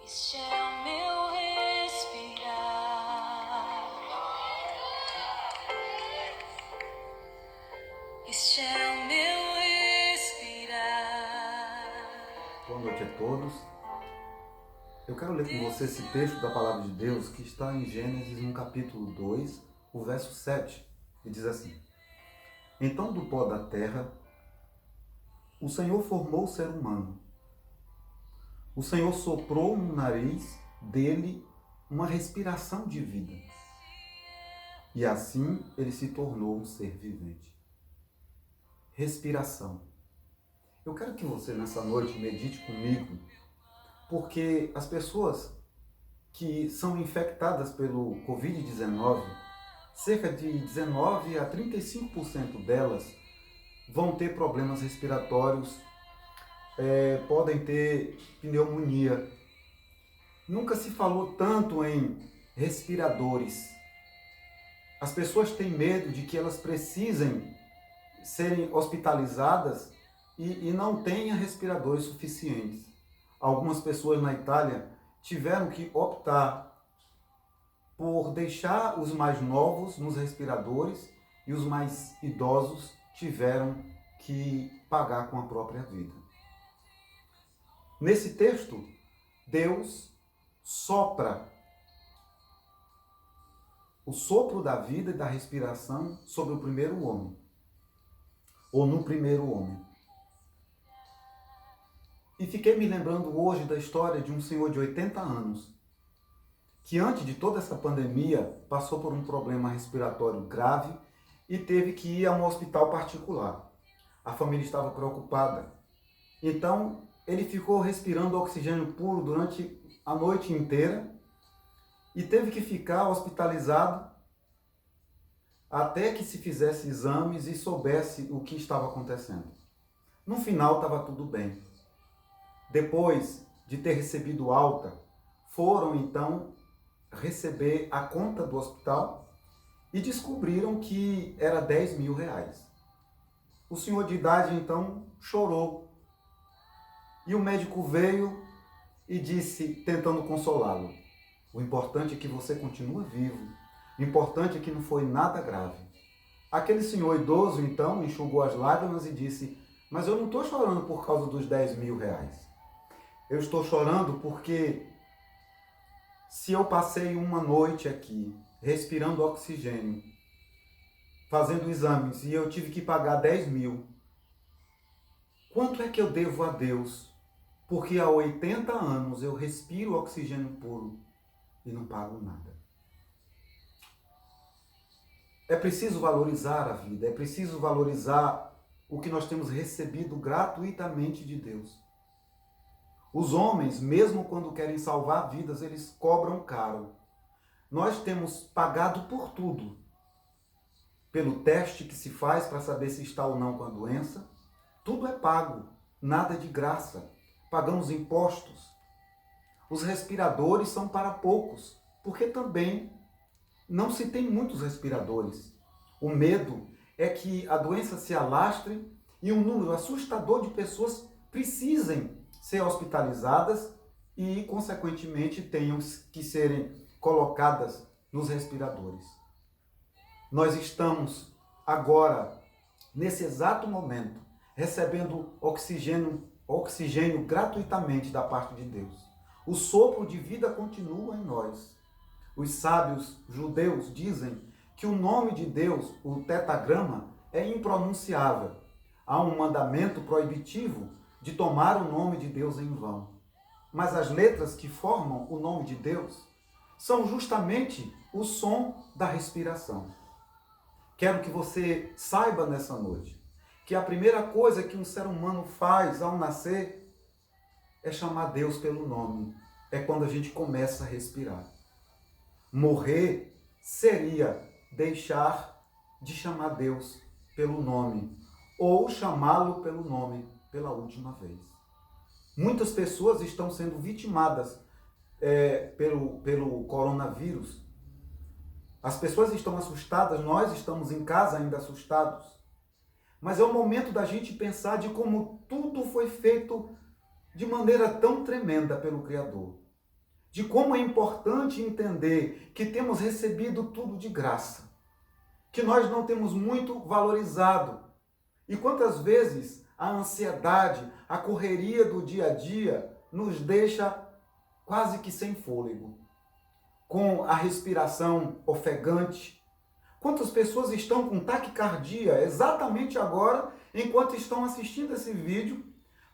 Este é o meu respirar. Este é o meu respirar. Boa noite a todos. Eu quero ler com você esse texto da Palavra de Deus que está em Gênesis, no capítulo 2, o verso 7, que diz assim: Então do pó da terra, o Senhor formou o ser humano. O Senhor soprou no nariz dele uma respiração de vida. E assim ele se tornou um ser vivente. Respiração. Eu quero que você nessa noite medite comigo, porque as pessoas que são infectadas pelo Covid-19, cerca de 19 a 35% delas vão ter problemas respiratórios, podem ter pneumonia. Nunca se falou tanto em respiradores. As pessoas têm medo de que elas precisem serem hospitalizadas e não tenham respiradores suficientes. Algumas pessoas na Itália tiveram que optar por deixar os mais novos nos respiradores e os mais idosos tiveram que pagar com a própria vida. Nesse texto, Deus sopra o sopro da vida e da respiração sobre o primeiro homem, ou no primeiro homem. E fiquei me lembrando hoje da história de um senhor de 80 anos, que antes de toda essa pandemia passou por um problema respiratório grave e teve que ir a um hospital particular. A família estava preocupada. Então, ele ficou respirando oxigênio puro durante a noite inteira e teve que ficar hospitalizado até que se fizesse exames e soubesse o que estava acontecendo. No final, estava tudo bem. Depois de ter recebido alta, foram então receber a conta do hospital e descobriram que era 10 mil reais. O senhor de idade então chorou e o médico veio e disse, tentando consolá-lo: o importante é que você continua vivo, o importante é que não foi nada grave. Aquele senhor idoso então enxugou as lágrimas e disse: mas eu não estou chorando por causa dos 10 mil reais. Eu estou chorando porque se eu passei uma noite aqui respirando oxigênio, fazendo exames e eu tive que pagar 10 mil, quanto é que eu devo a Deus? Porque há 80 anos eu respiro oxigênio puro e não pago nada. É preciso valorizar a vida, é preciso valorizar o que nós temos recebido gratuitamente de Deus. Os homens, mesmo quando querem salvar vidas, eles cobram caro. Nós temos pagado por tudo. Pelo teste que se faz para saber se está ou não com a doença. Tudo é pago, nada é de graça. Pagamos impostos. Os respiradores são para poucos, porque também não se tem muitos respiradores. O medo é que a doença se alastre e um número assustador de pessoas precisem ser hospitalizadas e, consequentemente, tenham que serem colocadas nos respiradores. Nós estamos agora, nesse exato momento, recebendo oxigênio gratuitamente da parte de Deus. O sopro de vida continua em nós. Os sábios judeus dizem que o nome de Deus, o tetagrama, é impronunciável. Há um mandamento proibitivo de tomar o nome de Deus em vão. Mas as letras que formam o nome de Deus são justamente o som da respiração. Quero que você saiba nessa noite que a primeira coisa que um ser humano faz ao nascer é chamar Deus pelo nome. É quando a gente começa a respirar. Morrer seria deixar de chamar Deus pelo nome ou chamá-lo pelo nome pela última vez. Muitas pessoas estão sendo vitimadas pelo coronavírus. As pessoas estão assustadas, nós estamos em casa ainda assustados. Mas é o momento da gente pensar de como tudo foi feito de maneira tão tremenda pelo Criador. de como é importante entender que temos recebido tudo de graça, que nós não temos muito valorizado. E quantas vezes a ansiedade, a correria do dia a dia nos deixa quase que sem fôlego, com a respiração ofegante. Quantas pessoas estão com taquicardia exatamente agora, enquanto estão assistindo esse vídeo,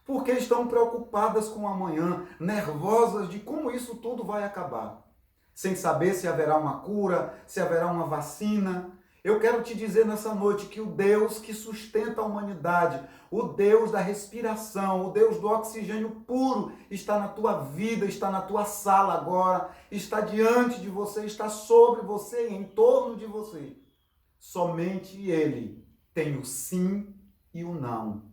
porque estão preocupadas com o amanhã, nervosas de como isso tudo vai acabar, sem saber se haverá uma cura, se haverá uma vacina. Eu quero te dizer nessa noite que o Deus que sustenta a humanidade, o Deus da respiração, o Deus do oxigênio puro, está na tua vida, está na tua sala agora, está diante de você, está sobre você e em torno de você. Somente Ele tem o sim e o não.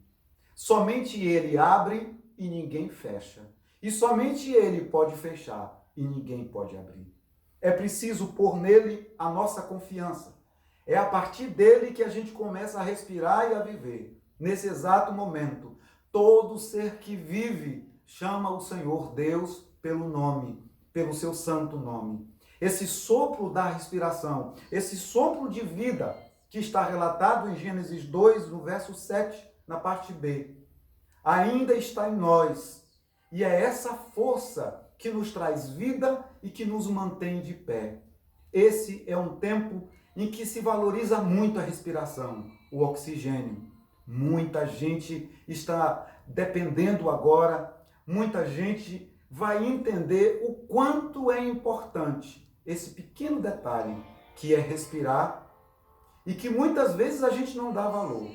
Somente Ele abre e ninguém fecha. E somente Ele pode fechar e ninguém pode abrir. É preciso pôr nele a nossa confiança. É a partir dele que a gente começa a respirar e a viver. Nesse exato momento, todo ser que vive chama o Senhor Deus pelo nome, pelo seu santo nome. Esse sopro da respiração, esse sopro de vida que está relatado em Gênesis 2, no verso 7, na parte B, ainda está em nós. E é essa força que nos traz vida e que nos mantém de pé. Esse é um tempo em que se valoriza muito a respiração, o oxigênio. Muita gente está dependendo agora, muita gente vai entender o quanto é importante esse pequeno detalhe que é respirar e que muitas vezes a gente não dá valor.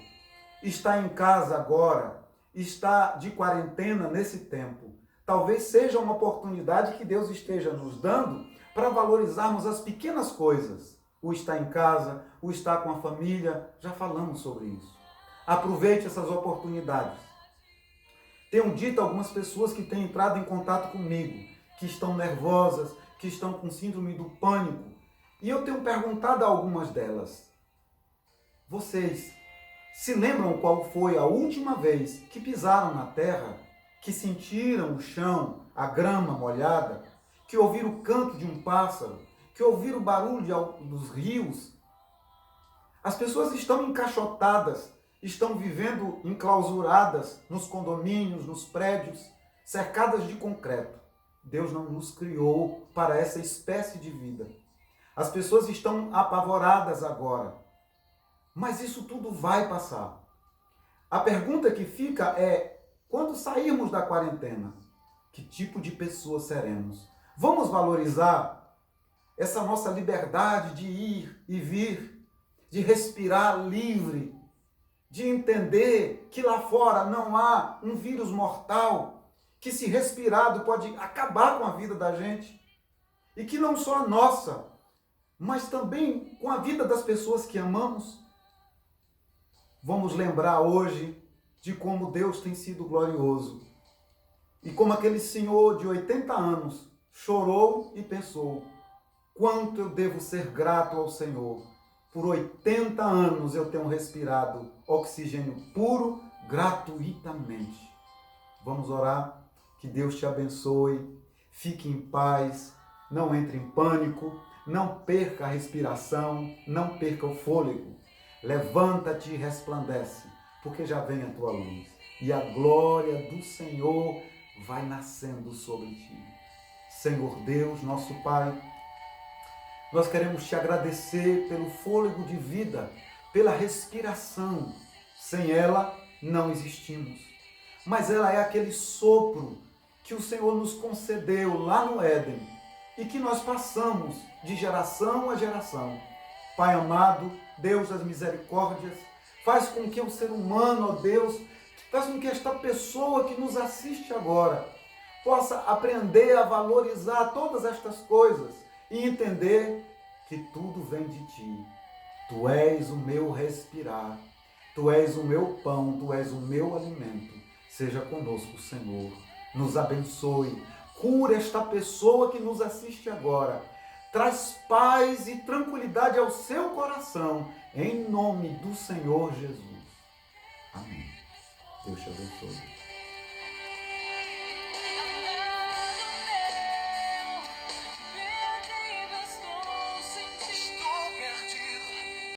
Está em casa agora, está de quarentena nesse tempo. Talvez seja uma oportunidade que Deus esteja nos dando para valorizarmos as pequenas coisas. O estar em casa, o estar com a família, já falamos sobre isso. Aproveite essas oportunidades. Tenho dito a algumas pessoas que têm entrado em contato comigo, que estão nervosas, que estão com síndrome do pânico. E eu tenho perguntado a algumas delas: vocês se lembram qual foi a última vez que pisaram na terra, que sentiram o chão, a grama molhada, que ouviram o canto de um pássaro, que ouviram o barulho dos rios? As pessoas estão encaixotadas, estão vivendo enclausuradas nos condomínios, nos prédios, cercadas de concreto. Deus não nos criou para essa espécie de vida. As pessoas estão apavoradas agora. Mas isso tudo vai passar. A pergunta que fica é: quando sairmos da quarentena, que tipo de pessoa seremos? Vamos valorizar essa nossa liberdade de ir e vir, de respirar livre, de entender que lá fora não há um vírus mortal, que se respirado pode acabar com a vida da gente, e que não só a nossa, mas também com a vida das pessoas que amamos. Vamos lembrar hoje de como Deus tem sido glorioso. E como aquele senhor de 80 anos chorou e pensou: quanto eu devo ser grato ao Senhor. Por 80 anos eu tenho respirado oxigênio puro gratuitamente. Vamos orar? Que Deus te abençoe. Fique em paz. Não entre em pânico. Não perca a respiração. Não perca o fôlego. Levanta-te e resplandece, porque já vem a tua luz. E a glória do Senhor vai nascendo sobre ti. Senhor Deus, nosso Pai, nós queremos te agradecer pelo fôlego de vida, pela respiração. Sem ela, não existimos. Mas ela é aquele sopro que o Senhor nos concedeu lá no Éden e que nós passamos de geração a geração. Pai amado, Deus das misericórdias, faz com que o ser humano, ó Deus, faz com que esta pessoa que nos assiste agora possa aprender a valorizar todas estas coisas e entender que tudo vem de ti. Tu és o meu respirar, tu és o meu pão, tu és o meu alimento. Seja conosco, Senhor. Nos abençoe. Cura esta pessoa que nos assiste agora. Traz paz e tranquilidade ao seu coração, em nome do Senhor Jesus. Amém. Deus te abençoe.